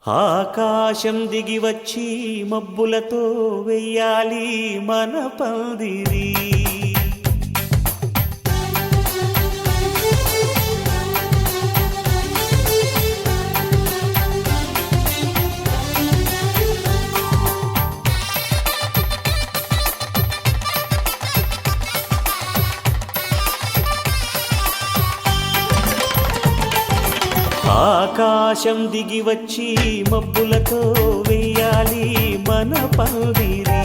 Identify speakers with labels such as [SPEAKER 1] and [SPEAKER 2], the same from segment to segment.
[SPEAKER 1] ఆకాశం దిగి వచ్చి మబ్బులతో వెయ్యాలి మన పందిరి. ఆకాశం దిగి వచ్చి మబ్బులతో వెయ్యాలి మన పందిరి.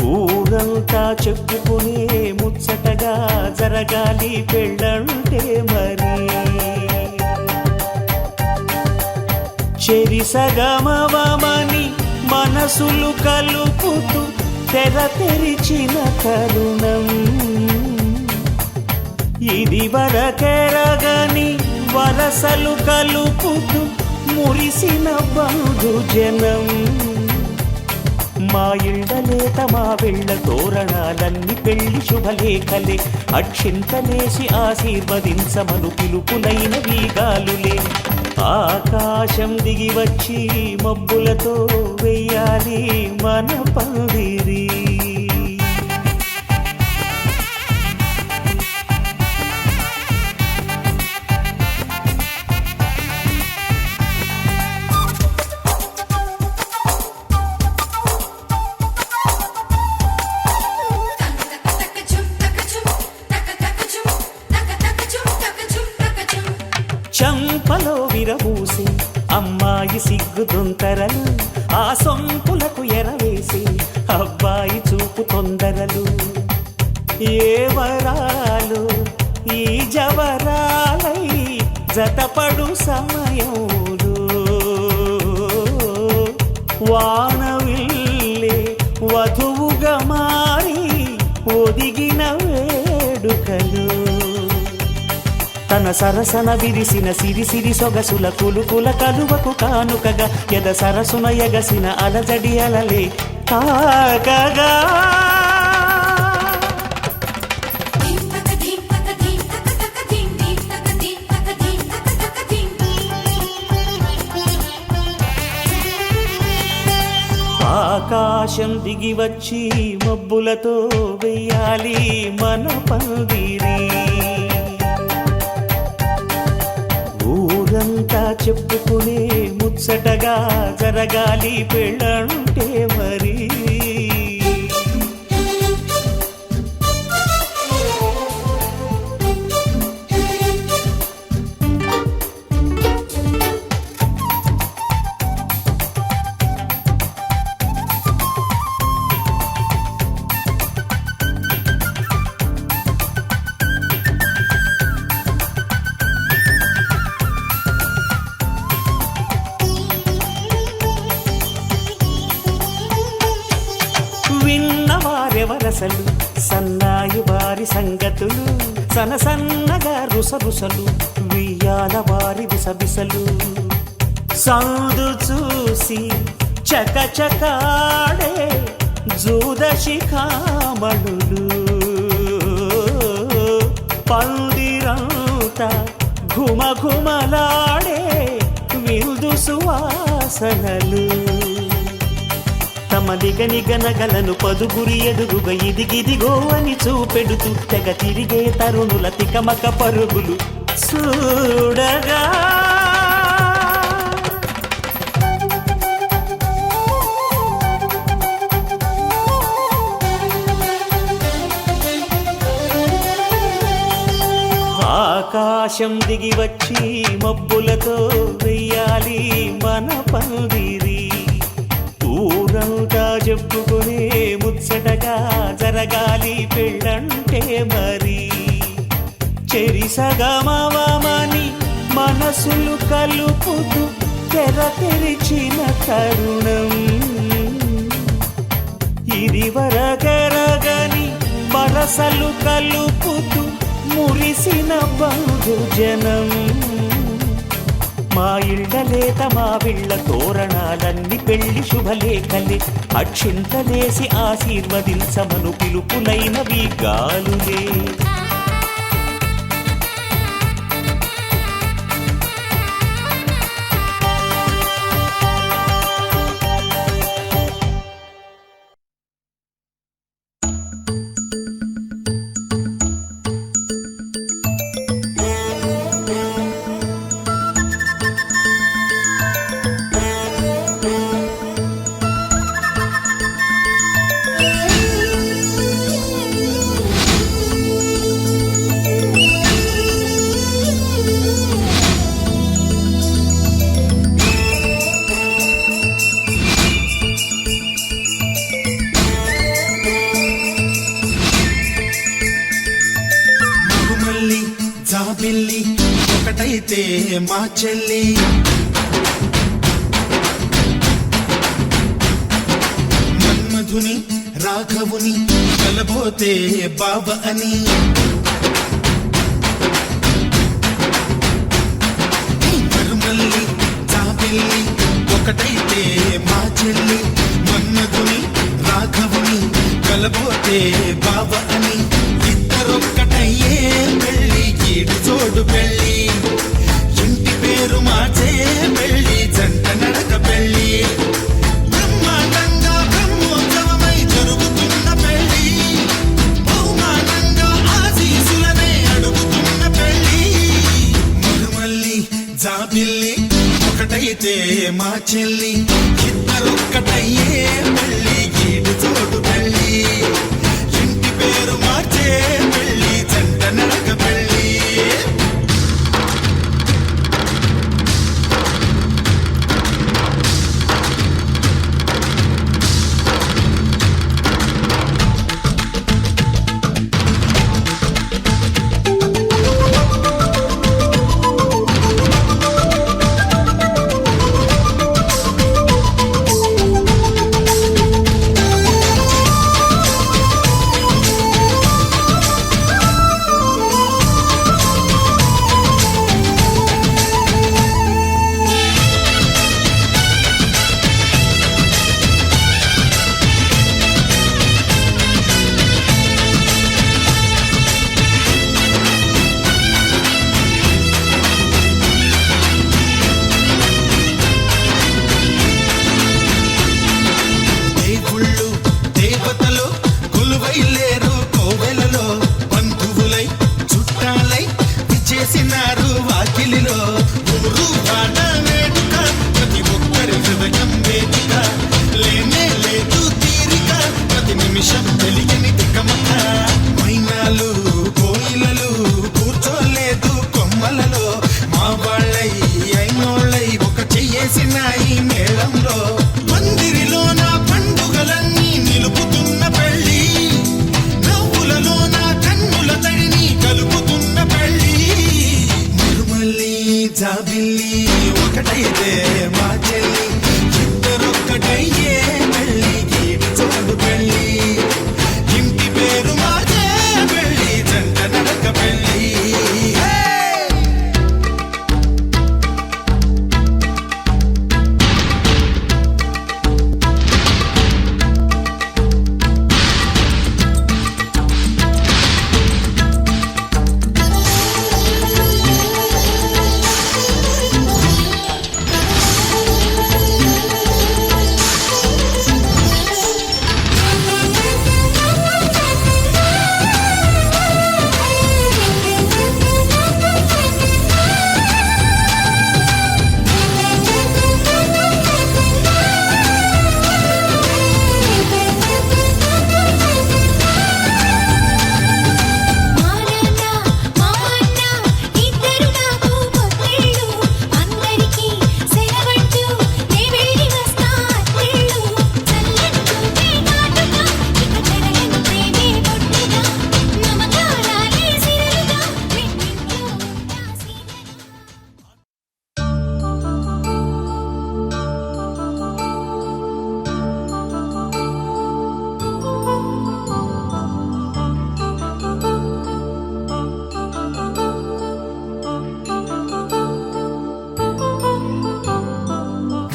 [SPEAKER 1] ఊరంతా చెప్పుకునే ముచ్చటగా జరగాలి పెళ్ళంటే మరి. చెరిసగమవమని మనసులు కలుపుతూ తెర తెరిచిన తరుణం. ఇది వరకెరగని వరసలు కలుపుతూ మురిసిన బంధుజనం. మా ఇళ్ళలేత మా వెళ్ళ తోరణాలన్నీ పెళ్లి శుభలేఖలే. అక్షింతలేసి ఆశీర్వదించమను పిలుపులైన వీగాలులే. ఆకాశం దిగి వచ్చి మబ్బులతో వెయ్యాలి మన పందిరి. చంపలో విరబూసి అమ్మాయి సిగ్గుదొంతరలు. ఆ సొంపులకు ఎరవేసి అబ్బాయి చూపు తొందరలు. ఏ వరాలు ఈ జవరాలై జతపడు సమయంలో. వానవిల్లే వధువుగా మారి ఒదిగిన వేడుకలు. తన సరసన విరిసిన సిరిసిరి సొగసుల కులుకుల కలువకు కానుకగా ఎద సరసున ఎగసిన అలజడి అలలే తాకగా. ఆకాశం దిగి వచ్చి మబ్బులతో వెయ్యాలి మన పందిరి. ఊరంతా చెప్పుకునే ముచ్చటగా జరగాలి పెళ్ళంటే మరి. విన్నవారెవరసలు సన్నాయి వారి సంగతులు. సనసన్నగా రుసరుసలు వియ్యాల వారి విసవిసలు. సందు చూసి చకచకాడే జూదశిఖామణులు. పందిరంతా ఘుమఘుమలాడే విందు సువాసనలు. తమ నిగనిగనగలను పదుగురి ఎదురుగా ఇదిగిదిగో అని చూపెడుతూ తెగ తిరిగే తరుణుల తికమక పరుగులు చూడగా. ఆకాశం దిగి వచ్చి మబ్బులతో వెయ్యాలి మన పందిరి. ఊరంతా చెప్పుకునే ముచ్చటగా జరగాలి పెళ్ళంటే మరి. చెరిసగమవమని మనసులు కలుపుతూ తెర తెరిచిన తరుణం. ఇది వరగరగని వరసలు కలుపుతూ మురిసిన బంధుజనం. మా ఇళ్ళలేత మా విళ్ళ తోరణాలన్నీ పెళ్లి శుభలేఖలే. అక్షింతలేసి ఆశీర్వదించమను పిలుపులైనవి గాలులే.
[SPEAKER 2] మా చెల్లి. మన్మధుని రాఘవుని కలబోతే బావ అని, మరుమల్లి జాబిల్లి ఒకటైతే మా చెల్లి. మన్మధుని రాఘవుని కలబోతే బావ అని, ఇద్దరొక్కటయ్యే పెళ్ళి ఈడు జోడు పెళ్ళి. ఇంటి పేరు మార్చే పెళ్ళి జంట నడక పెళ్ళి. బ్రహ్మాండంగా బ్రహ్మోత్సవమై జరుగుతున్న పెళ్ళి, బహుమానంగా ఆశీసులనే అడుగుతున్న పెళ్ళి. మరుమల్లి జాబిల్లి ఒకటైతే మా చెల్లి, ఇద్దరొక్కటయ్యే పెళ్ళి ఈడు జోడు పెళ్ళి. ఇంటి పేరు మార్చే పెళ్ళి జంట నడక పెళ్ళి. దేవుళ్ళు దేవతలు కొలువై లేరు కోవెలలో, బంధువులై చుట్టాలై విచ్చేసినారు వాకిలిలో. ఊరు వాడ వేడుక, ప్రతి ఒక్కరి హృదయం వేదిక. లేనే లేదు తీరిక, ప్రతి నిమిషం తెలియని తికమక. మైనాలు కోయిలలు కూర్చోలేదు కొమ్మలలో, మా వాళ్ళై అయినోళ్ళై ఒక చెయ్యేసినాయి మేళంలో. మందిరిలో నా పండుగలన్నీ నిలుపుతున్న పెళ్ళి, నవ్వులలో నా కన్నుల తడిని కలుపుతున్న పెళ్ళి. మరుమల్లి జాబిల్లి ఒకటైతే మా చెల్లి, ఇద్దరొక్కటయ్యే పెళ్ళి ఈడు జోడు పెళ్ళి. ఇంటి పేరు మార్చే పెళ్ళి జంట నడక పెళ్ళి.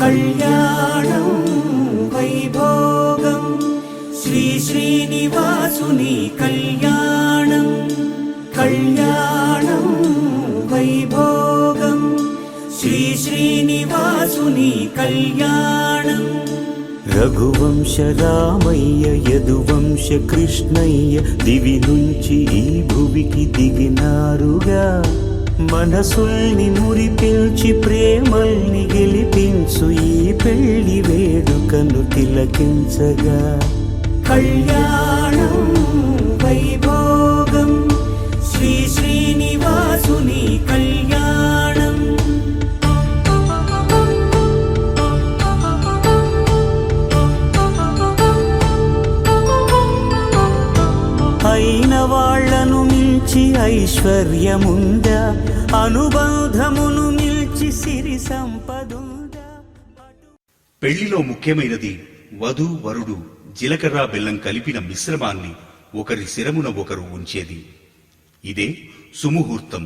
[SPEAKER 1] కళ్యాణం వైభోగం శ్రీ శ్రీనివాసుని కళ్యాణం. కళ్యాణం వైభోగం శ్రీ శ్రీనివాసుని కళ్యాణం. రఘువంశ రామయ్య యదువంశ కృష్ణయ్య దివి నుంచి ఈ భువికి దిగినారుగా. మనసుల్ని మురిపిల్చి ప్రేమల్ని గెలిపించు ఈ పెళ్లి వేడుకను తిలకించగా. కళ్యాణం వైభోగం శ్రీ శ్రీనివాసుని కళ్యాణం. అయిన వాళ్లను మించి ఐశ్వర్యముందా, అనుబంధమును మిల్చి సిరి సంపదుందా.
[SPEAKER 3] పెళ్లిలో ముఖ్యమైనది వధూ వరుడు జీలకర్ర బెల్లం కలిపిన మిశ్రమాన్ని ఒకరి శిరమున ఒకరు ఉంచేది. ఇదే సుముహూర్తం.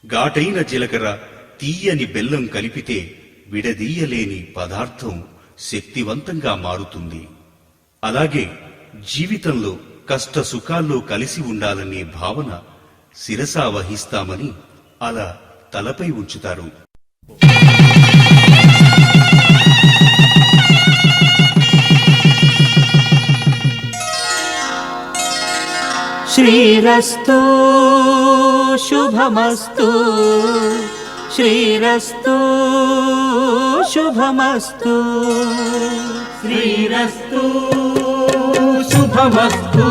[SPEAKER 3] ఘాటైన జీలకర్ర తీయని బెల్లం కలిపితే విడదీయలేని పదార్థం శక్తివంతంగా మారుతుంది. అలాగే జీవితంలో కష్ట సుఖాల్లో కలిసి ఉండాలనే భావన శిరసా వహిస్తామని అలా తలపై ఉంచుతారు.
[SPEAKER 1] శ్రీరస్తు శుభమస్తు, శ్రీరస్తు శుభమస్తు,
[SPEAKER 4] శ్రీరస్తు శుభమస్తు,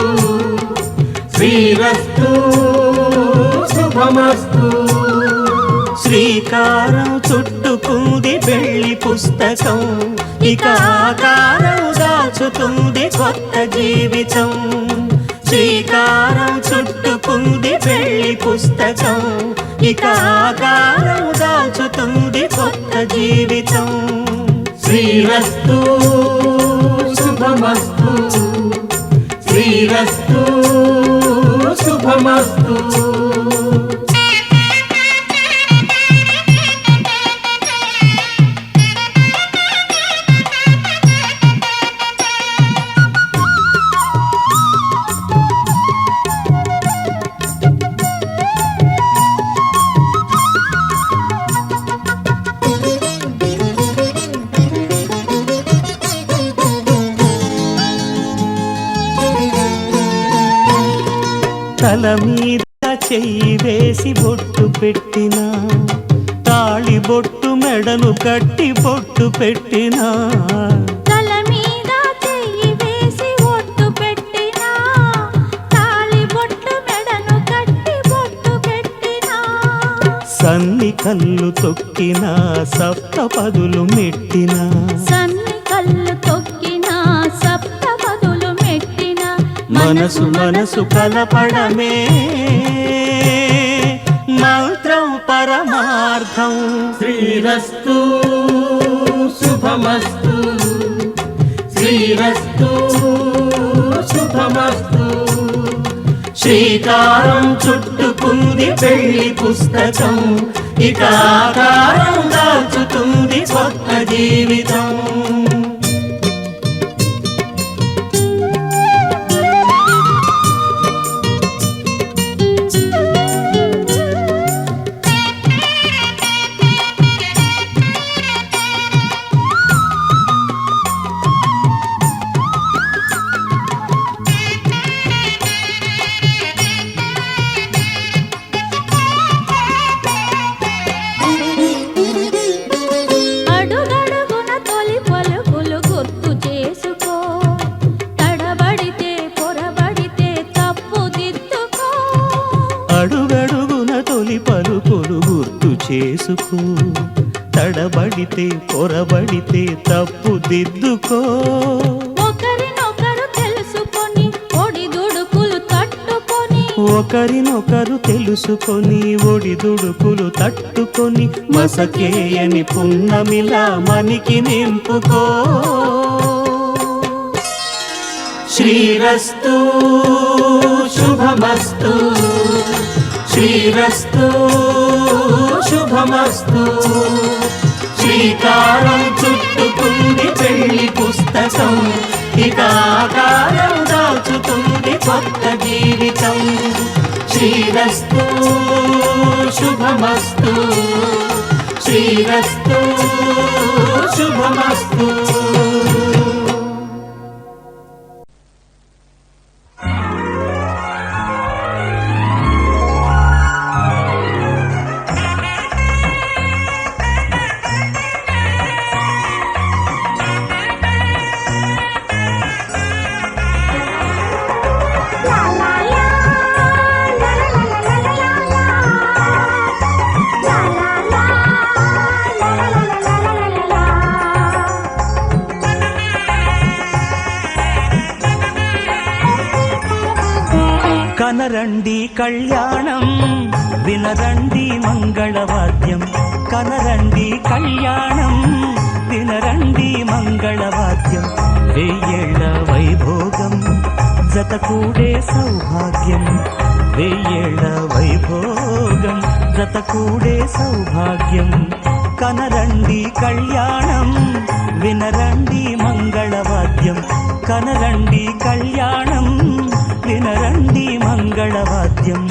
[SPEAKER 4] శ్రీరస్తు శుభమస్తు.
[SPEAKER 1] శ్రీకారం చుట్టుకుంది వెళ్లి పుస్తకం, ఇక ఆకారం దాచుతుంది కొత్త జీవితం. శ్రీకారం చుట్టుకుంది వెళ్లి పుస్తకం, ఇక ఆకారం దాచుతుంది కొత్త జీవితం.
[SPEAKER 4] శ్రీరస్తు శుభమస్తు, శ్రీరస్తు శుభమస్తు.
[SPEAKER 1] తల మీద చెయ్యి వేసి బొట్టు పెట్టినా, తాళి బొట్టు మెడను కట్టి బొట్టు పెట్టినా,
[SPEAKER 5] తల మీద చెయ్యి వేసి బొట్టు పెట్టినా, తాళి బొట్టు మెడను కట్టి బొట్టు పెట్టినా,
[SPEAKER 1] సన్ని కళ్ళు తొక్కినా సప్త పదులు మెట్టినా,
[SPEAKER 5] సన్ని కళ్ళు తొక్కినా సప్త పదులు మెట్టినా,
[SPEAKER 1] మనసు మనసు కలపడమే మంత్రం పరమార్థం.
[SPEAKER 4] శ్రీరస్తు శుభమస్తు, శ్రీరస్తు శుభమస్తు.
[SPEAKER 1] శ్రీకారం చుట్టుకుంది పెళ్లి పుస్తకం, ఇక ఆకారం దాచుతుంది కొత్త జీవితం.
[SPEAKER 5] అడుగడుగున తొలి పలుకులు గుర్తు చేసుకో, తడబడితే పొరబడితే తప్పు దిద్దుకో.
[SPEAKER 1] అడుగడుగున తొలి పలుకులు గుర్తు చేసుకో, తడబడితే పొరబడితే తప్పు దిద్దుకో.
[SPEAKER 5] ఒకరినొకరు తెలుసుకొని ఒడిదుడుకులు తట్టుకొని,
[SPEAKER 1] ఒకరినొకరు తెలుసుకొని ఒడిదుడుకులు తట్టుకొని, మసకేయని పున్నమిలా మనికి నింపుకో. శ్రీరస్తు శుభమస్తు, శ్రీరస్తు శుభమస్తు. శ్రీకారం చుట్టుకుంది పెళ్లి పుస్తకం, ఇక ఆకారం దాచుతుంది కొత్త జీవితం. శ్రీరస్తు శుభమస్తు, శ్రీరస్తు శుభమస్తు.
[SPEAKER 5] లా లా లా లా లా లా లా లా లా లా లా లా లా లా లా లా.
[SPEAKER 1] కనరండి కళ్యాణం వినరండి మంగళవాద్యం కనరండి కళ్యాణం వినరండి మంగళవాద్యం వెయ్యేళ్ల వైభోగం జతకూడే సౌభాగ్యం వెయ్యేళ్ల వైభోగం జతకూడే సౌభాగ్యం కనరండి కళ్యాణం వినరండి మంగళవాద్యం కనరండి కళ్యాణం వినరండి మంగళవాద్యం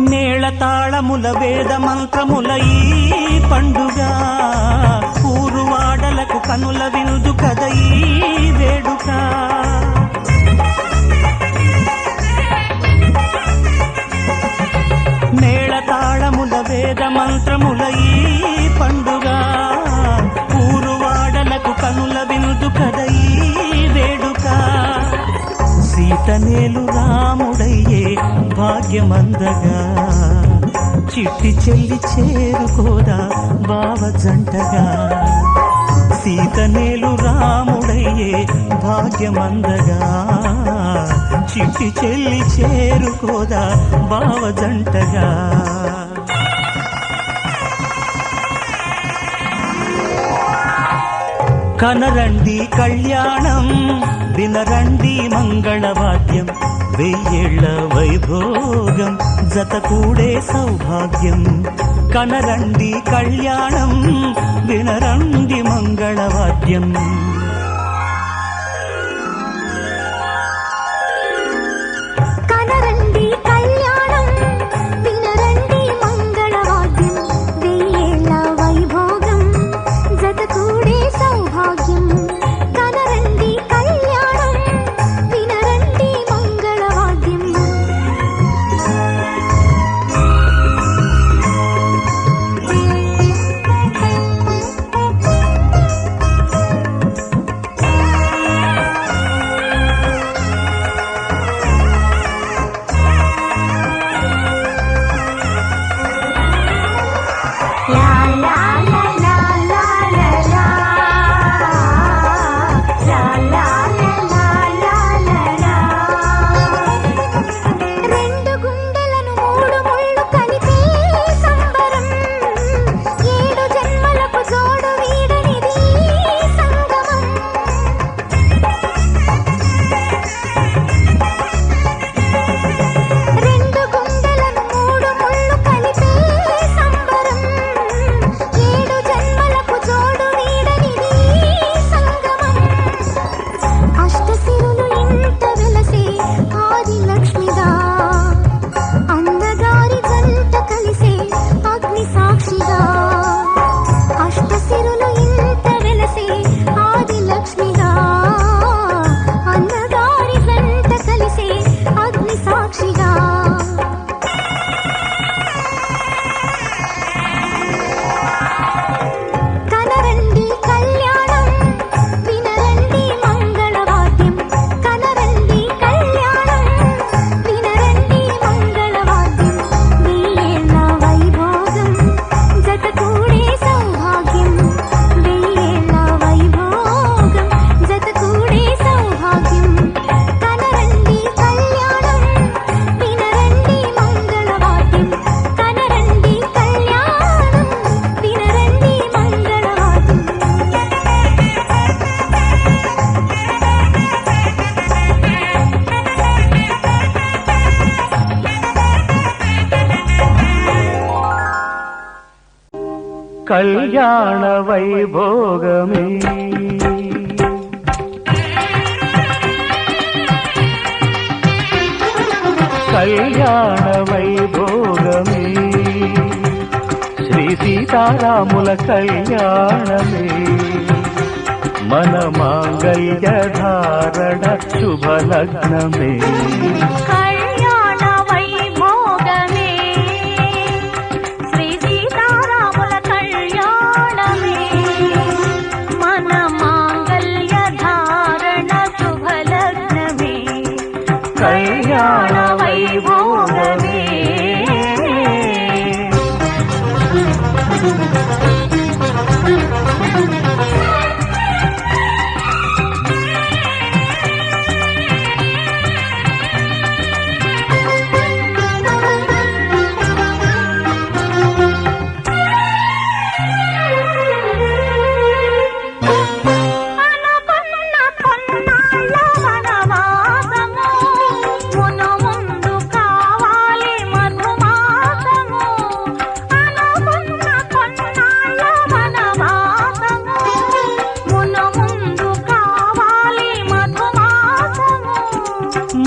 [SPEAKER 1] మేళతాళముల వేద మంత్రముల ఈ పండుగ ఊరువాడలకు కనుల వినుదు కద ఈ వేడుక మేళతాళముల వేద మంత్రముల ఈ పండుగ ఊరువాడలకు కనుల వినుదు కద ఈ వేడుక సీతనేలు రాముడయ్యే భాగ్యమందగా చిట్టి చెల్లి చేరుకోదా బావ జంటగా సీతనేలు రాముడయ్యే భాగ్యమందగా చిట్టి చెల్లి చేరుకోదా బావ జంటగా కనరండి కళ్యాణం వినరండి మంగళవాద్యం వెయ్యేళ్ల వైభోగం జతకూడే సౌభాగ్యం కనరండి కళ్యాణం వినరండి మంగళవాద్యం
[SPEAKER 5] కనరండి కళ్యాణం వినరండి మంగళవాద్యం వెయ్యేళ్ల వైభోగం జతకూడే సౌభాగ్యం కనరండి కళ్యాణం వినరండి మంగళవాద్యం రెండు గుండెలను మూడు ముళ్ళు కలిపే సంబరం ఏడు జన్మలకు జోడు వీడనిది సంగమం రెండు గుండెలను మూడు ముళ్ళు కలిపే సంబరం ఏడు జన్మలకు జోడు వీడనిది సంగమం అష్టసిరులు ఇంట వెలసే ఆది లక్ష్మిగా అందగారి జంట కలిసే అగ్ని సాక్షిగా అష్టసిరులు ఇంట వెలసే ఆది లక్ష్మిగా అందగారి జంట కలిసే అగ్ని సాక్షిగా కనరండి కళ్యాణం వినరండి మంగళవాద్యం కనరండి కళ్యాణం వినరండి మంగళవాద్యం వెయ్యేళ్ల వైభోగం జతకూడే సౌభాగ్యం వెయ్యేళ్ల వైభోగం జతకూడే సౌభాగ్యం కనరండి కళ్యాణం వినరండి మంగళవాద్యం కనరండి కళ్యాణం వినరండి మంగళవాద్యం
[SPEAKER 1] కళ్యాణ వైభోగమే కళ్యాణ వైభోగమే శ్రీ సీతారాముల కళ్యాణమే మన మాంగళ్య ధారణ శుభలగ్నమే
[SPEAKER 5] కళ్యాణ వైభోగమే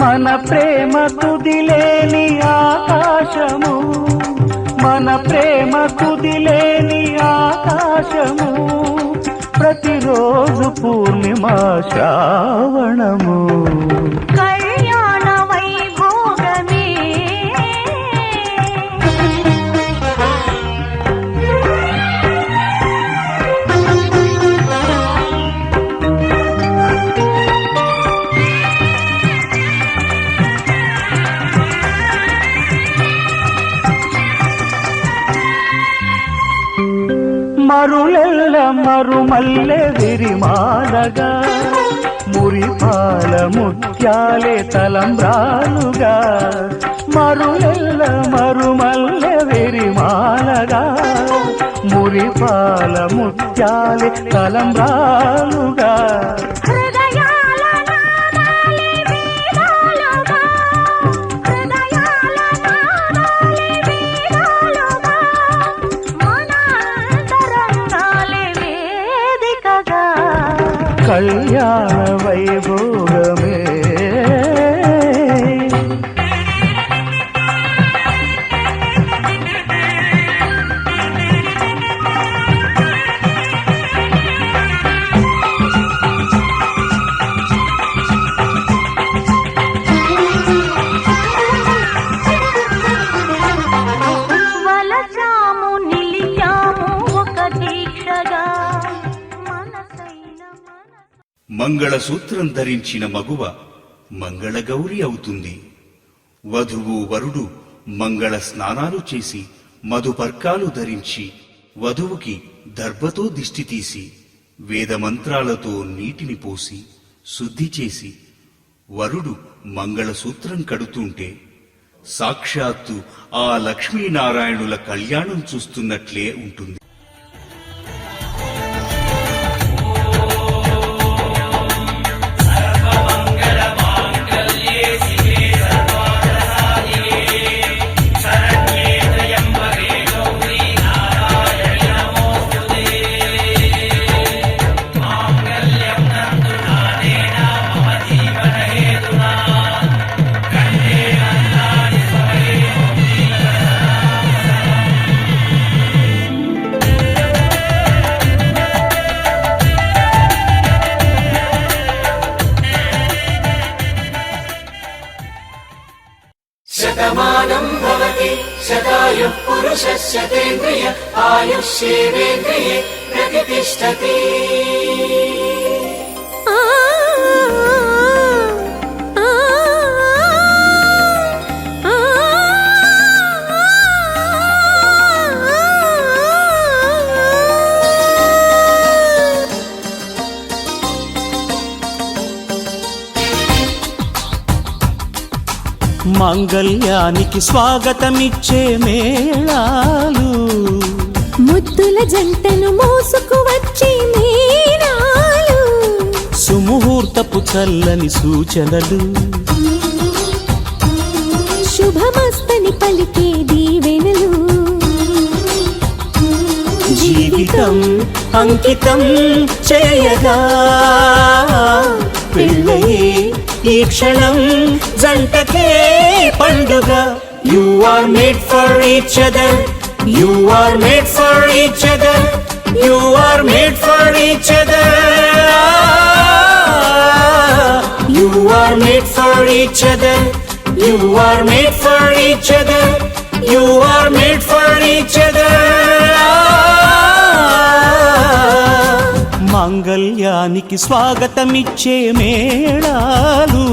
[SPEAKER 1] మన ప్రేమ తుదిలేని ఆకాశము, మన ప్రేమ తుదిలేని ఆకాశము, ప్రతిరోజు పూర్ణిమ శ్రావణము.
[SPEAKER 5] కళ్యాణ వైభోగమే
[SPEAKER 1] మరులెల్ల మరుమల్లె విరిమాలగా, మురిపాల ముత్యాలే తలంబ్రాలుగా. మరులెల్ల మరుమల్లె విరిమాలగా, మురిపాల ముత్యాలే తలంబ్రాలుగా.
[SPEAKER 5] హృదయాల నాదాలే వేదాలుగా, హృదయాల నాదాలే వేదాలుగా, మన అంతరంగాలే వేదికగా.
[SPEAKER 1] కళ్యాణ వైభోగమే
[SPEAKER 5] వలచాము నిలిచాము ఒక దీక్షగా, మనసైన
[SPEAKER 3] మంగళసూత్రం ధరించిన మగువ మంగళగౌరి అవుతుంది. వధువు వరుడు మంగళ స్నానాలు చేసి మధుపర్కాలు ధరించి వధువుకి దర్భతో దిష్టి తీసి వేదమంత్రాలతో నీటిని పోసి శుద్ధి చేసి వరుడు మంగళసూత్రం కడుతుంటే సాక్షాత్తు ఆ లక్ష్మీనారాయణుల కళ్యాణం చూస్తున్నట్లే ఉంటుంది.
[SPEAKER 4] శతమానం భవతి శతాయుః పురుషస్య తేంద్రియ ఆయుష్యేవేంద్రియే ప్రతిష్టతి.
[SPEAKER 1] మాంగళ్యానికి స్వాగతమిచ్చే మేళాలు,
[SPEAKER 5] ముద్దుల జంటను మోసుకు వచ్చే మీనాలు,
[SPEAKER 1] సుముహూర్తపు చల్లని సూచనలు,
[SPEAKER 5] శుభమస్తని పలికే దీవెనలు.
[SPEAKER 1] జీవితం అంకితం చేయగా పెళ్ళయే ఈ క్షణం జంటకే పండుగ. You are made for each other, you are made for each other, you are made for each other. You are made for each other, you are made for each other, you are made for each other. మాంగళ్యానికి స్వాగతమిచ్చే మేళాలు,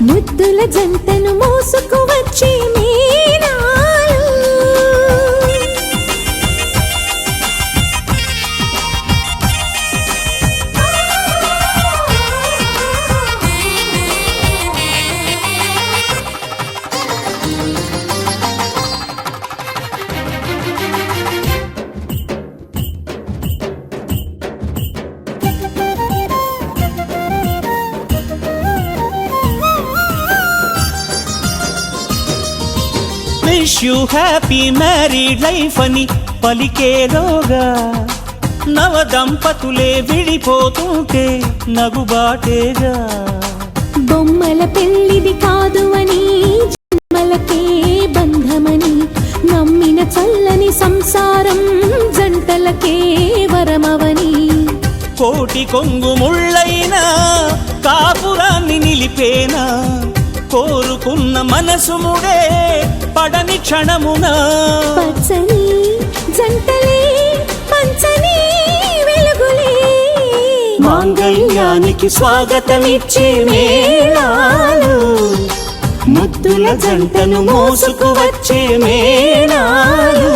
[SPEAKER 5] ముద్దుల జంటను మోసుకు వచ్చే మీనాలు.
[SPEAKER 1] Wish you happy married life అని పలికేలోగా నవ దంపతులే విడిపోతుంటే నగుబాటేగా.
[SPEAKER 5] బొమ్మల పెళ్ళిది కాదు అని, జన్మలకే బంధమని నమ్మిన చల్లని సంసారం జంటలకే వరమవని.
[SPEAKER 1] కోటి కొంగు ముళ్ళైనా కాపురాన్ని నిలిపేనా, కోరుకున్న మనసు ముడే పడని క్షణమున.
[SPEAKER 5] పచ్చని జంటలే పంచని వెలుగులే,
[SPEAKER 1] మాంగళ్యానికి స్వాగతమిచ్చే మేళాలు, ముద్దుల జంటను మోసుకు వచ్చే మేళాలు.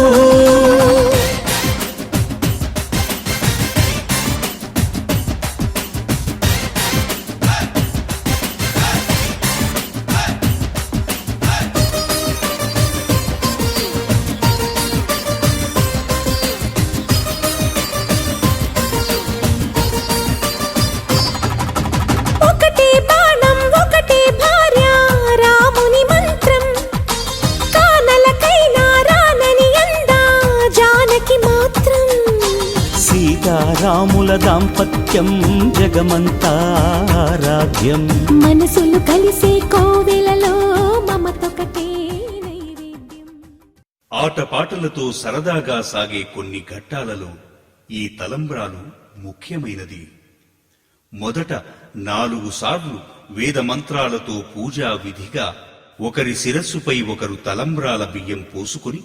[SPEAKER 5] ఒకటే బాణం ఒకటే భార్య రాముని మంత్రం, కానలకైనా రానని అందా జానకి మాత్రం.
[SPEAKER 1] సీతారాముల దాంపత్యం జగమంతా ఆరాధ్యం,
[SPEAKER 5] మనసులు కలిసే కోవెలలో మమతొకటే నైవేద్యం.
[SPEAKER 3] ఆటపాటలతో సరదాగా సాగే కొన్ని ఘట్టాలలో ఈ తలంబ్రాలు ముఖ్యమైనది. మొదట 4 సార్లు వేద మంత్రాలతో పూజా విధిగా ఒకరి శిరస్సుపై ఒకరు తలంబ్రాల బియ్యం పోసుకొని,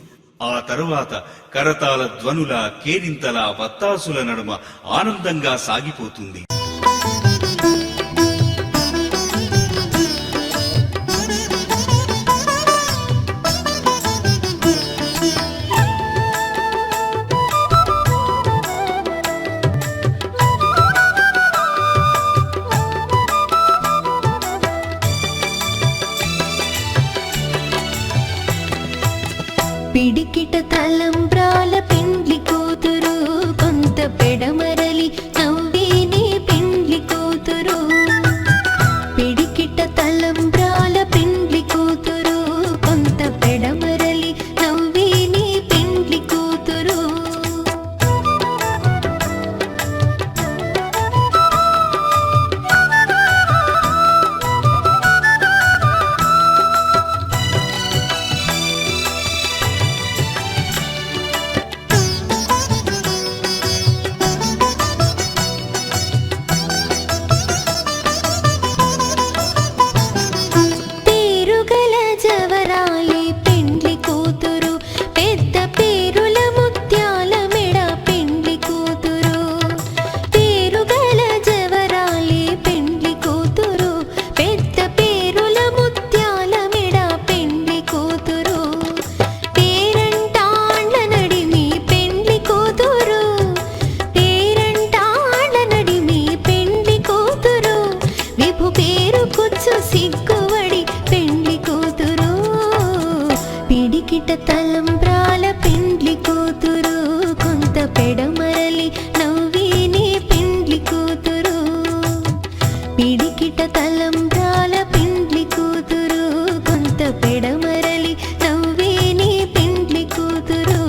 [SPEAKER 3] ఆ తరువాత కరతాళ ధ్వనుల కేరింతల వత్తాసుల నడుమ ఆనందంగా సాగిపోతుంది.
[SPEAKER 5] పిడికిట తలంబ్రాల పెండ్లి కూతురు, కొంత పెడమరలి నవ్వేనే పెండ్లి కూతురు. పిడికిట తలంబ్రాల పెండ్లి కూతురు, కొంత పెడమరలి నవ్వేనే పెండ్లి కూతురు. పేరుగల జవరాలి పెండ్లి కూతురు, పెద్ద పేరుల ముత్యాల మెడ పెండ్లి కూతురు. పేరుగల జవరాలి పెండ్లి కూతురు, పెద్ద పేరుల ముత్యాల మెడ పెండ్లి కూతురు. పేరంటాళ్ళ నడిమి పెండ్లి కూతురు, పేరంటాళ్ళ నడిమి పెండ్లి కూతురు. విభు పేరు కుచ్చు సిగ్గువడి పెండ్లి కూతురు. పిడికిట తలంబ్రాల పెండ్లి కూతురు, కొంత పెడమరలి నవ్వేనే పెండ్లి కూతురు. పిడికిట తలంబ్రాల పెండ్లి కూతురు, కొంత పెడమరలి నవ్వేనే పెండ్లి కూతురు.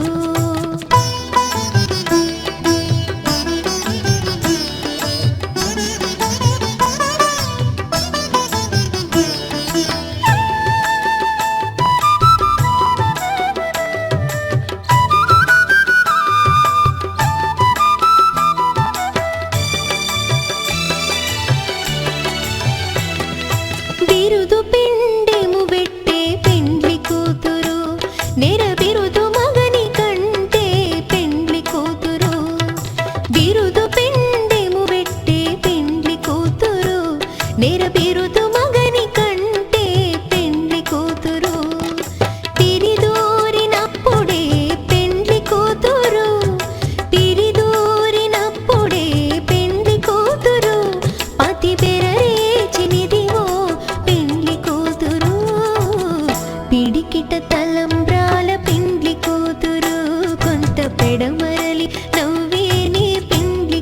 [SPEAKER 5] బిరుదు పిండెము పెట్టే పెండ్లి కూతురు, నెర బిరుదు మగని కంటే పెండ్లి కూతురు. బిరుదు పిండెము పెట్టే పెండ్లి కూతురు, నెర బిరుదు మగని కంటే పెండ్లి కూతురు. పిరిదూరినప్పుడే పెండ్లి కూతురు, పిరిదూరినప్పుడే పెండ్లి కూతురు. పతి బెరరేచినిదివో పెండ్లి కూతురు. పిడికిట తలంబ్రాల పెండ్లి కూతురు, కొంత పెడమరలి నవ్వేనే పెండ్లి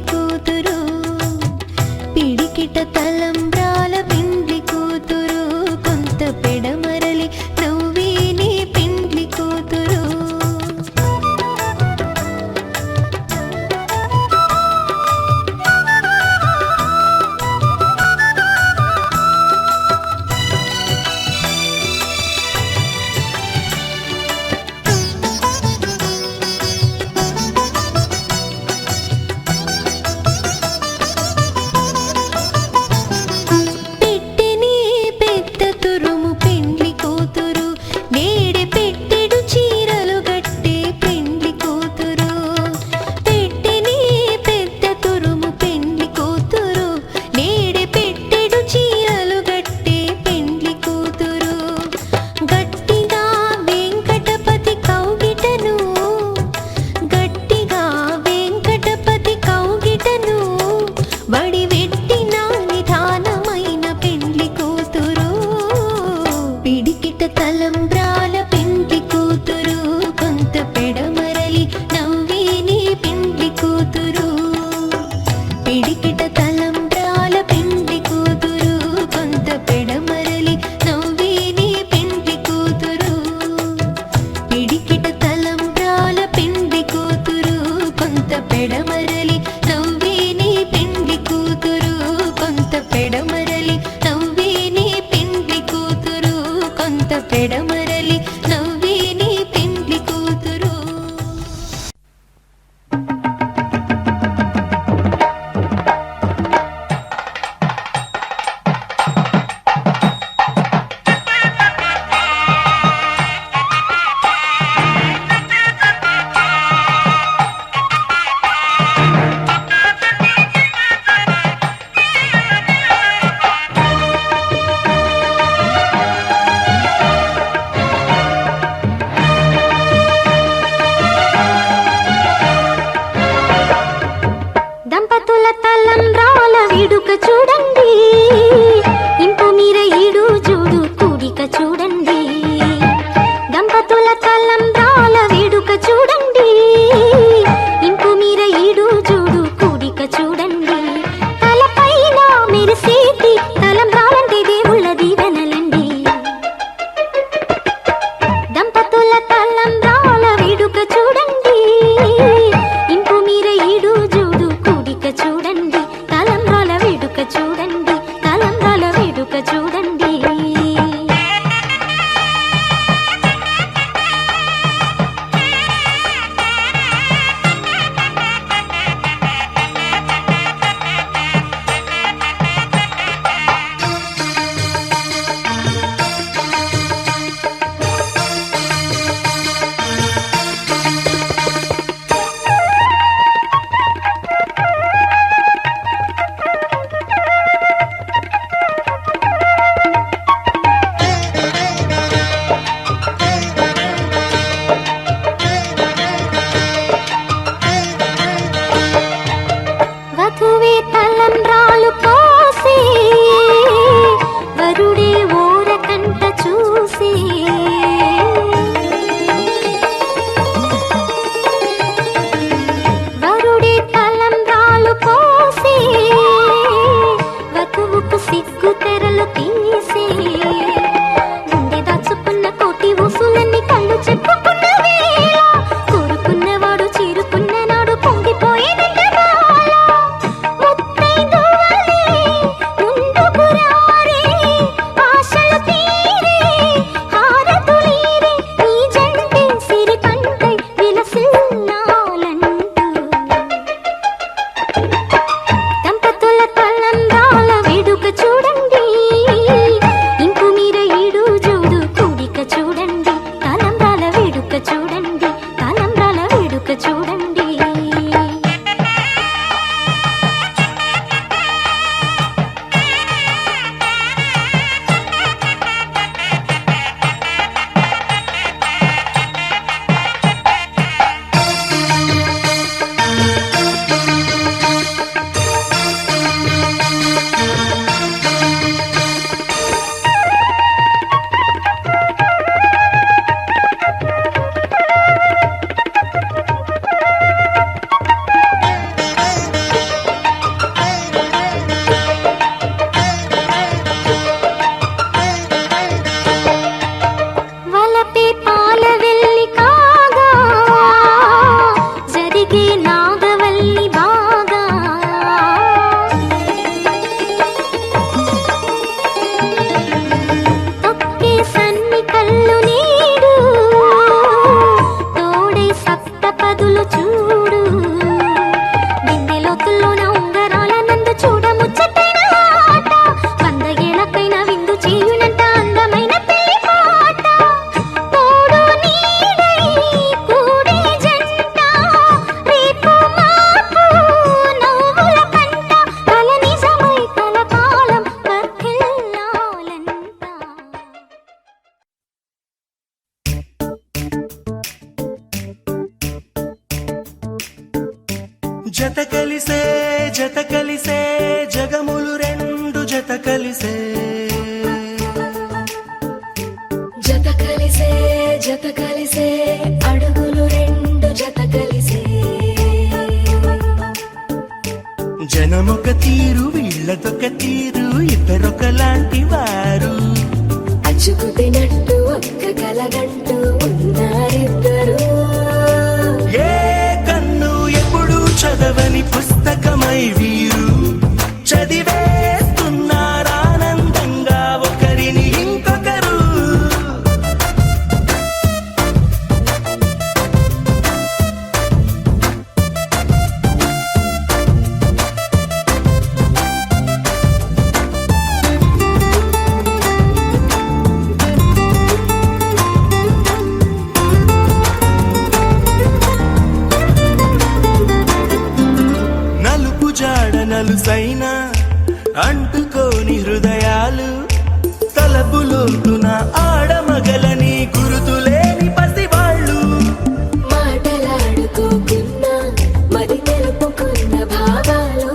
[SPEAKER 5] దంపతుల తలంబ్రాల వేడుక చూడండి, ఇంపు మీర ఈడు జోడు కూడిక చూడండి. దంపతుల తలంబ్రాల వేడుక చూడండి, ఇంపు మీర ఈడు జోడు కూడిక చూడండి. తలపైన మెరిసేటి తలంబ్రాలంటే దేవుళ్ళ దీవెనలండి. దంపతుల తలంబ్రాల వేడుక చూడండి, ఇంపు మీర ఈడు జోడు కూడిక చూడండి. తలంబ్రాల వేడుక చూడండి, తలంబ్రాల వేడుక చూడండి. వధువే తలంబ్రాలు పోసే, వరుడే ఓరకంట చూసే. వరుడే తలంబ్రాలు పోసే, వధువుకు సిగ్గు తెరలు తీసే. గుండె దాచుకున్న కోటి ఊసులన్నీ కళ్ళు చెప్పుకున్న వేళ, కోరుకున్నవాడు చేరుకున్న నాడు పొంగిపోయేదంట బాల. ముత్తైదువలే ముందుకు రారే, ఆశలు తీరే, హారతులీరే, నీ జంటే సిరి పంటై విలసిల్లాలంటూ. దంపతుల తలంబ్రాల వేడుక చూడండి, ఇంపు మీర ఈడు జోడు కూడిక చూడండి. తలంబ్రాల వేడుక చూడండి, తలంబ్రాల వేడుక చూడండి. వలపే పాల వెల్లి కాగా, జరిగే నాగవల్లి బాగా. తొక్కే సన్ని కళ్ళు నీడు, తోడే సప్త పదులు చూడు. బిందెలోతుల్లోన ఉంగరాల నందు చూడ ముచ్చటైన ఆట, 100 ఏళ్లకైన విందు చేయునంట అందమైన పెళ్లి పాట. తోడు నీడై కూడే జంట, రేపు మాపు నవ్వుల పంట, కల నిజమై కలకాలం వర్ధిల్లాలంట.
[SPEAKER 1] జత కలిసే జత కలిసే జగములు రెండు జత కలిసే.
[SPEAKER 6] జత కలిసే జత కలిసే అడుగులు రెండు జత కలిసే.
[SPEAKER 1] జనమొక తీరు వీళ్ళదొక తీరు, ఇద్దరొకలాంటి వారు.
[SPEAKER 6] అచ్చుకు తినట్టు ఒక్క కలగంటూ ఉన్నారిద్దరు.
[SPEAKER 1] ఏ కన్ను ఎప్పుడు చదవని పుస్తకమై వీరు చదివేస్తున్నారానందంగా ఒకరిని ఇంకొకరు. నలుసైన అంటుకోని హృదయాలు, తలపులోతున ఆడమగలని గురుతులేని పసివాళ్ళు.
[SPEAKER 6] మాటలాడుకోకున్నా మరి తెలుపుకున్న భావాలు,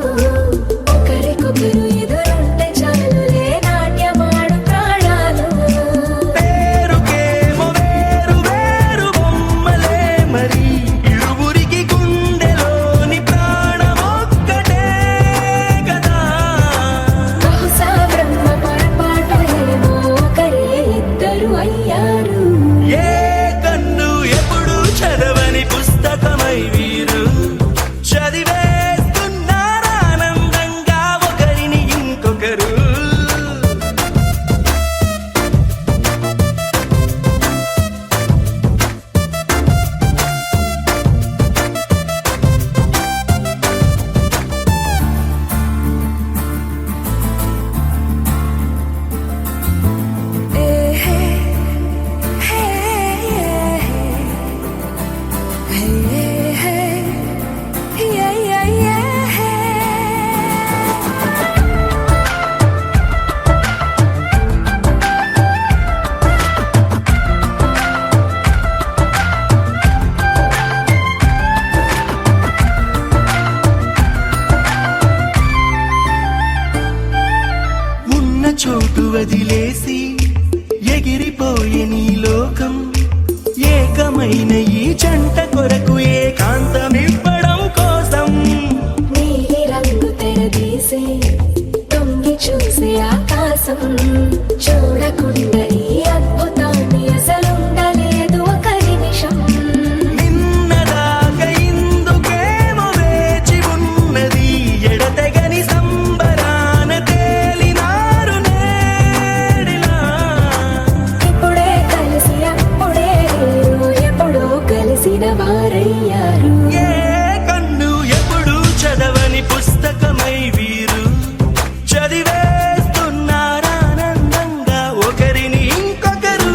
[SPEAKER 1] వదిలేసి ఎగిరిపోయే నీ లోకం ఏకమైన ఈ జంట కొరకు ఏకాంతమివ్వడం కోసం
[SPEAKER 6] నీలి రంగు తెరదీసే తొంగి చూసే ఆకాశం చూడకుండా ఈ అద్భుతాన్ని అసలుండలేదు ఒక నిమిషం
[SPEAKER 1] నిన్నదాకా ఇందుకేమో వేచి ఉన్నది ఎడతెగని సంబరాన తేలినారు నేడిలా
[SPEAKER 6] ఇప్పుడే కలిసి అప్పుడే లేరు ఎప్పుడూ కలిసిన వారయ్యారు
[SPEAKER 1] ఏ కన్ను ఎప్పుడు చదవని పుస్తకమై వీరు చదివేస్తున్నారానందంగా ఒకరిని ఇంకొకరు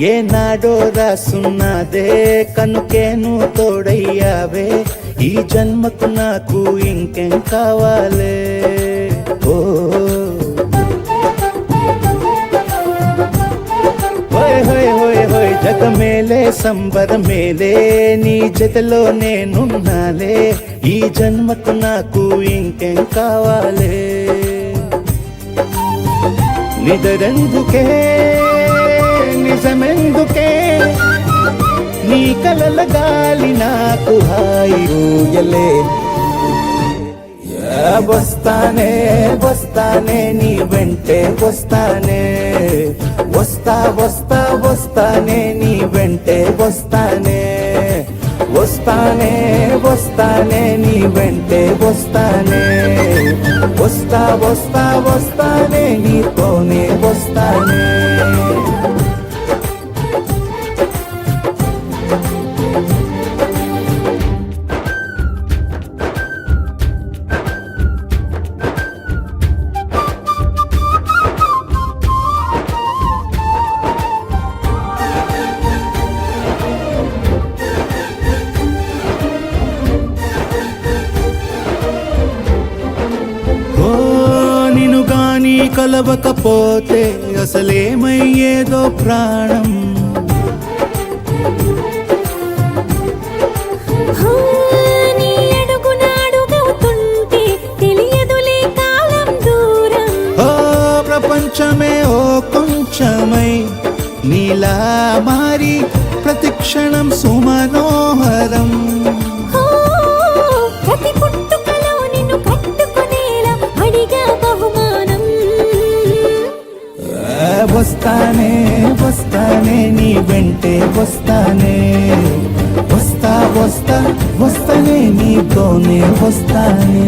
[SPEAKER 1] ఏనాడో రాసున్నదే కనుకేను తోడయ్యావే ఈ జన్మకు నాకు ఇంకేం కావాలే ఓ హోయ్ హోయ్ హోయ్ హోయ్ జగ మేలే సంబర మేలే నీ జతలో నేనున్నాలే ఈ జన్మకు నాకు ఇంకేం కావాలే నిదరెందుకే నిజమెందుకే నీ కలల గాలి నాకు హాయి ఊయలే వస్తానే వస్తానే నీ వెంటే వస్తానే వస్తా వస్తా వస్తానే నీ వెంటే వస్తానే వస్తానే వస్తానే నీ వెంటే వస్తానే వస్తా వస్తా వస్తానే నీతోనే వస్తానే కలవకపోతే అసలేమయ్యేదో ప్రాణం
[SPEAKER 5] నీ అడుగునాడుగవుతుంటే తెలియదులే కాలం దూరం
[SPEAKER 1] ఓ ప్రపంచమే ఓ కొంచెమై నీలా మారి ప్రతిక్షణం సుమనోహరం
[SPEAKER 5] ప్రతి పుట్టుకలో నిన్ను కట్టుకునేలా అడిగా బహుమానం
[SPEAKER 1] వస్తానే వస్తానే నీ వెంటే వస్తానే వస్తా వస్తా వస్తానే నీతోనే వస్తానే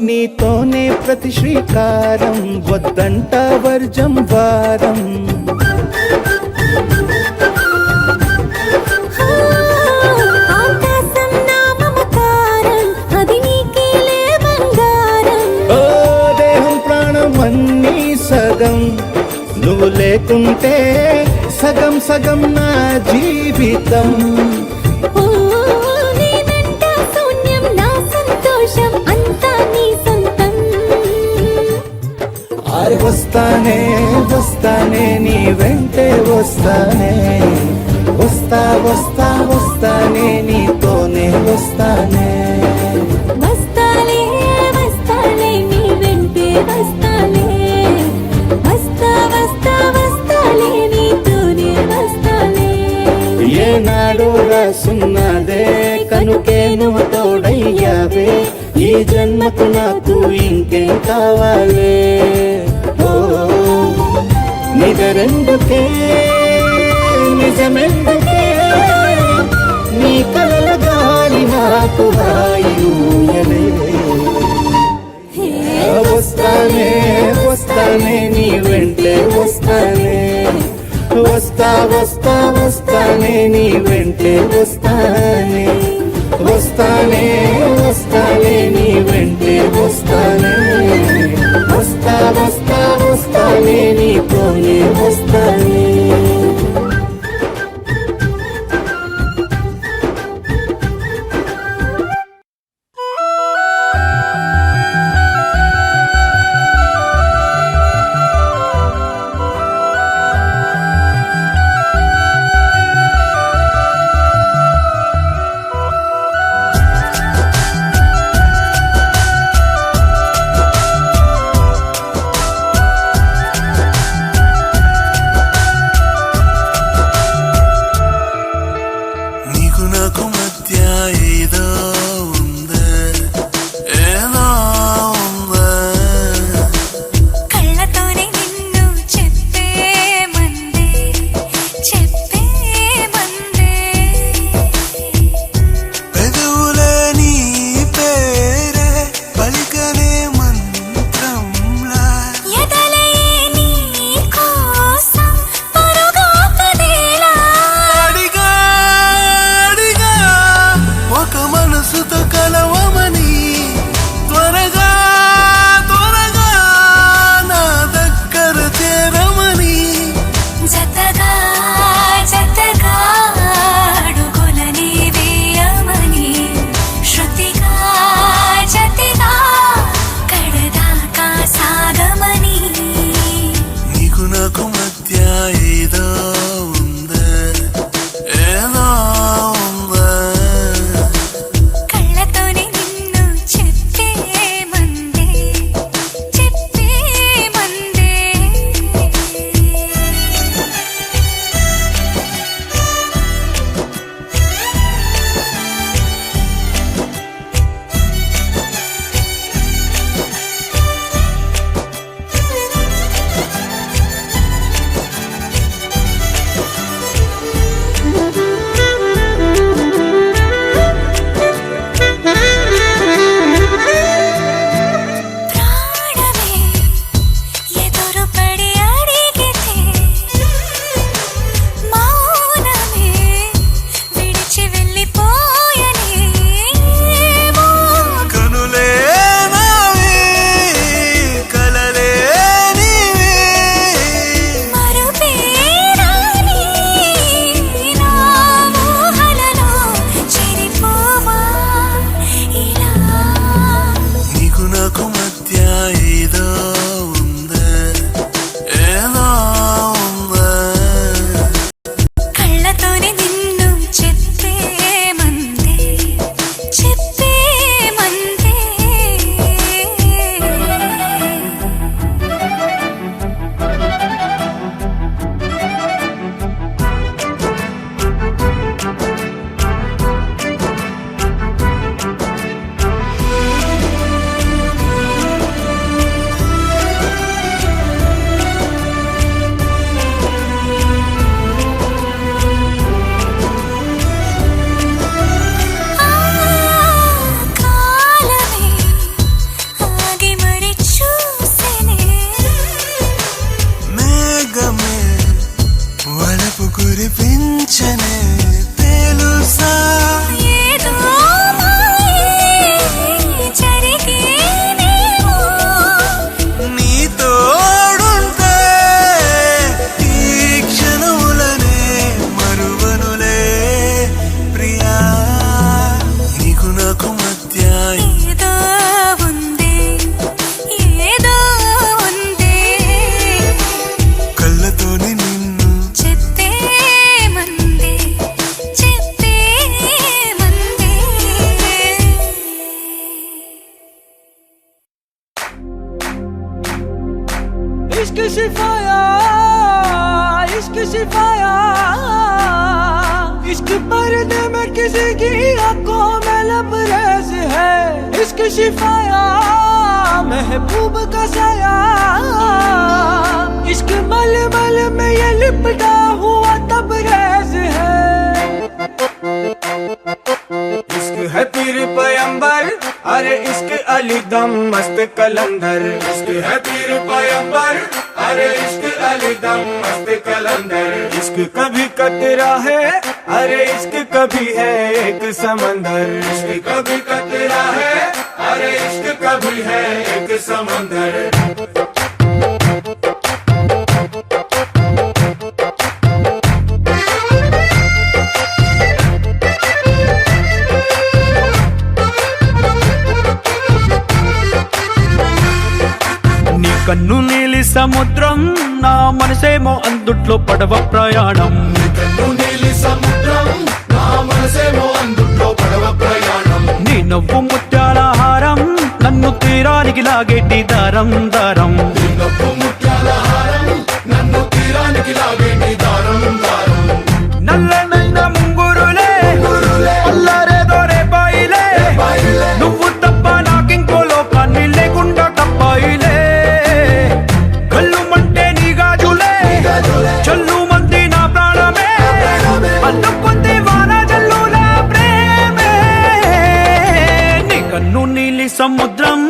[SPEAKER 1] నీతోనే ప్రతి శ్రీకారం వద్దంట వర్జం వారం
[SPEAKER 5] ఆకాశం నా మమకారం అది నీకేలే బంగారం
[SPEAKER 1] ఓ దేహం ప్రాణం అన్నీ సగం నువ్వు లేకుంటే సగం సగం నా జీవితం
[SPEAKER 5] నేనంటా శూన్యం నా సంతోషం అంతా నీ సొంతం
[SPEAKER 1] వస్తానే వస్తానే నీ వెంటే వస్తానే వస్తా వస్తా వస్తానే నీతోనే వస్తానే
[SPEAKER 5] వస్తాలే వస్తాలే నీ వెంటే వస్తాలే వస్తా వస్తా వస్తాలే నీతోనే వస్తాలే
[SPEAKER 1] ఏనాడు రాసున్నదే కనుకే నువ్వు తోడయ్యావే ఈ జన్మకు నాకు ఇంకేం కావాలే ఓ నిజరెందుకే నిజమెందుకే నీ కలల గాలి నాకు హాయిలే వస్తానే వస్తానే నీ వెంటే వస్తానే వస్తా వస్తా వస్తానే నీ వెంటే వస్తానే వస్తానే వస్తానే నీ వెంటే వస్తానే వస్తా వస్తా వస్తానే నీతోనే వస్తానే
[SPEAKER 7] इश्क सिफाया, इश्क सिफाया, इश्क पर्दे में किसी की आंखों में लबरेज है। इश्क शिफाया महबूब का साया इश्क मल मल में ये लिपटा हुआ तबरेज है इश्क है पीर पैगंबर अरे इश्क अली दम मस्त कलंदर इश्क है पीर पैगंबर अरे इश्क अली दम मस्त कलंदर इश्क कभी कतरा है अरे इश्क कभी है एक समंदर इश्क कभी कतरा है अरे इश्क कभी है एक समंदर
[SPEAKER 8] కన్ను నీలి సముద్రం నా మనసేమో అందుట్లో పడవ ప్రయాణం
[SPEAKER 2] కన్ను నీలి సముద్రం నా మనసేమో అందుట్లో పడవ ప్రయాణం
[SPEAKER 8] నీ నవ్వు ముత్యాల హారం నన్ను తీరానికి లాగేటి దారం దారం
[SPEAKER 2] నీ నవ్వు ముత్యాల హారం నన్ను తీరానికి లాగేటి దారం దారం
[SPEAKER 8] నల్లనైన ముంగురులే అల్లారేదో రేపాయిలే నువ్వు తప్ప నాకింకో లోకాన్ని లేకుండా తప్పాయిలే చల్లు మంది నా ప్రాణమే అందుకుంది వాన జల్లుల ప్రేమే నీ కన్ను నీలి సముద్రం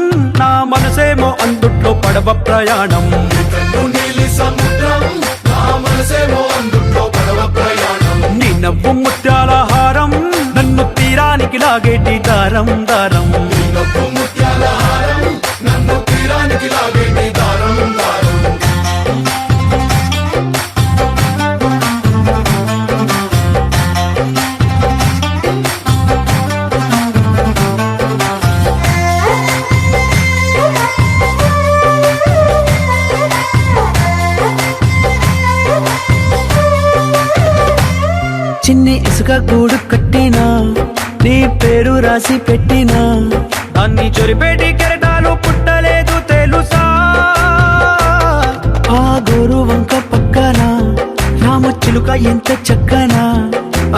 [SPEAKER 8] నా మనసేమో అందుట్లో పడవ ప్రయాణం
[SPEAKER 2] కన్ను నీలి సముద్రం నా మనసేమో అందుట్లో పడవ ప్రయాణం
[SPEAKER 8] నీ నవ్వు ముత్యాల హారం నన్ను తీరానికి లాగేటి దారం దారం
[SPEAKER 2] నీ నవ్వు ముత్యాల హారం నన్ను తీరానికి లాగేటి దారం దారం
[SPEAKER 8] చిన్ని ఇసుక గూడు కట్టినా నీ పేరు రాసి పెట్టినా అన్ని చొరిపేటి కెరటాలు పుట్టలేదు తెలుసా ఆ గోరు వంక పక్కన రామచిలుక ఎంత చక్కనా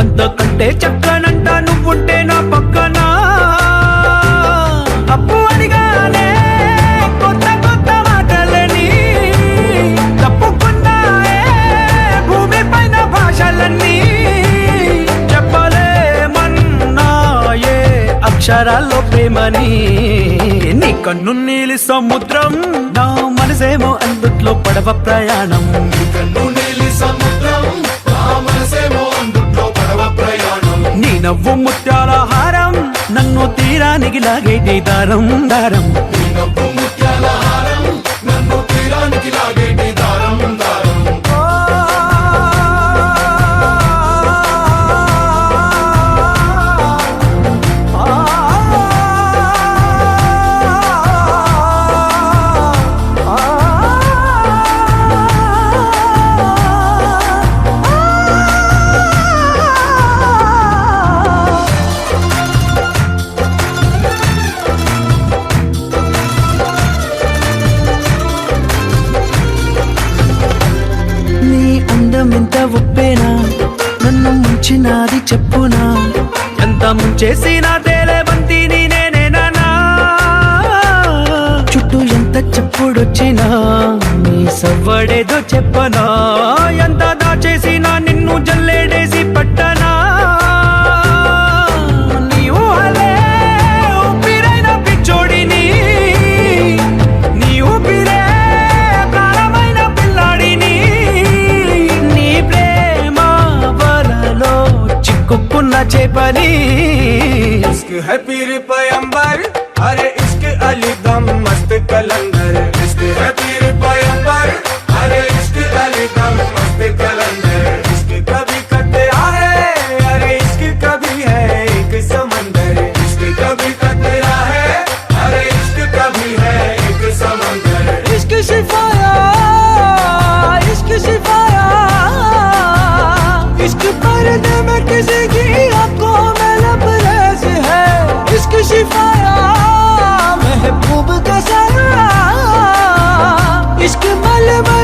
[SPEAKER 8] అంతకంటే చక్కనంట నువ్వుంటే నా పక్కన అప్పు అడిగానే కొత్త కొత్త మాటలని తప్పుకున్నాయే భూమి పైన భాషలన్నీ చెప్పలేమన్నాయే అక్షరాల్లో ప్రేమని నీ కన్ను నీలి సముద్రం నా మనసేమో అందుట్లో పడవ ప్రయాణం
[SPEAKER 2] కన్ను నీలి సముద్రం నా మనసేమో అందుట్లో పడవ ప్రయాణం
[SPEAKER 8] నీ నవ్వు ముత్యాల హారం నన్ను తీరానికి లాగేటి దారం దారం
[SPEAKER 2] నీ నవ్వు ముత్యాల హారం నన్ను తీరానికి లాగేటి దారం దారం
[SPEAKER 8] ఎంత ఉప్పేనా నన్ను ముంచినాది చెప్పునా ఎంత ముంచేసినా తేలేవంతిని నేనేనా చుట్టూ ఎంత చెప్పుడొచ్చినా నీ సవ్వడేదో చెప్పనా ఎంత దాచేసినా నిన్ను జల్లేడేసి పట్టనా నీవు అలే ఊపిరైన పిచ్చోడిని నీ ఊపిరే ప్రాణమైన పిల్లాడిని నీ ప్రేమ వలలో చిక్కుకున్న చేపని
[SPEAKER 7] इश्क है पीर पैगंबर अरे इश्क अली दम मस्त कलंदर इश्क है पीर पैगंबर अरे इश्क अली दम मस्त कलंदर इश्क कभी कतरा है अरे इश्क कभी है एक समंदर इश्क कभी कतरा है अरे इश्क कभी है एक समंदर इश्क शिफाया इश्क पर्दे में किसी की आंखों में लबरेज है इश्क शिफाया महबूब का साया इश्क मलबा